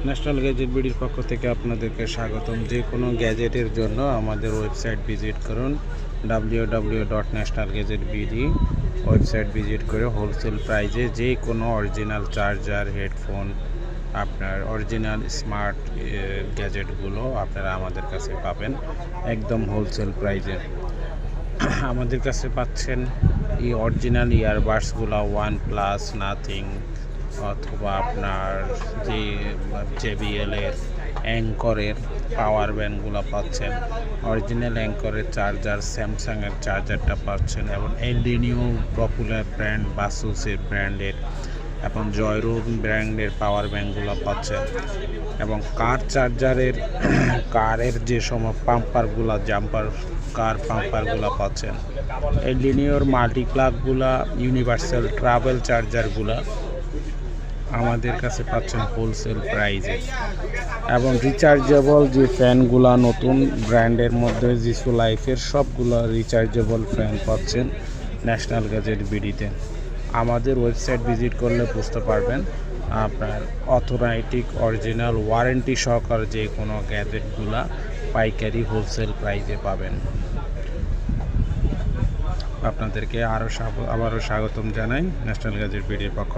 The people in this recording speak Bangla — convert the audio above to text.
ন্যাশনাল গ্যাজেট বিডির পক্ষ থেকে আপনাদেরকে স্বাগতম। যে কোনো গ্যাজেটের জন্য আমাদের ওয়েবসাইট ভিজিট করুন www.nationalgadgetbd ওয়েবসাইট ভিজিট করে হোলসেল প্রাইজে যে কোনো অরিজিনাল চার্জার, হেডফোন, আপনার অরিজিনাল স্মার্ট গ্যাজেটগুলো আপনারা আমাদের কাছে পাবেন একদম হোলসেল প্রাইজে। আমাদের কাছে পাচ্ছেন এই অরিজিনাল ইয়ারবাডসগুলো OnePlus, নাথিং অথবা আপনার যে JBL এর অ্যাঙ্করের পাওয়ার ব্যাঙ্কগুলো পাচ্ছেন, অরিজিনাল অ্যাঙ্করের চার্জার, স্যামসাংয়ের চার্জারটা পাচ্ছেন এবং এলডিনিও পপুলার ব্র্যান্ড বাসুসের ব্র্যান্ডের এবং জয়রুম ব্র্যান্ডের পাওয়ার ব্যাঙ্কগুলো পাচ্ছেন এবং কার চার্জারের কারের যে সময় পাম্পারগুলো কার পাম্পারগুলো পাচ্ছেন, এলডিনিওর মাল্টিপ্লাগগুলা, ইউনিভার্সাল ট্রাভেল চার্জারগুলা আমাদের কাছে পাচ্ছেন হোলসেল প্রাইজে এবং রিচার্জেবল যে ফ্যানগুলা নতুন ব্র্যান্ডের মধ্যে জিসু লাইফের সবগুলো রিচার্জেবল ফ্যান পাচ্ছেন ন্যাশনাল গ্যাজেট বিডিতে। আমাদের ওয়েবসাইট ভিজিট করলে বুঝতে পারবেন আপনার অথরাইটিক অরিজিনাল ওয়ারেন্টি সহকারে যে কোনো গ্যাজেটগুলা পাইকারি হোলসেল প্রাইজে পাবেন। আপনাদেরকে আবারও স্বাগতম জানাই ন্যাশনাল গ্যাজেট বিডির পক্ষ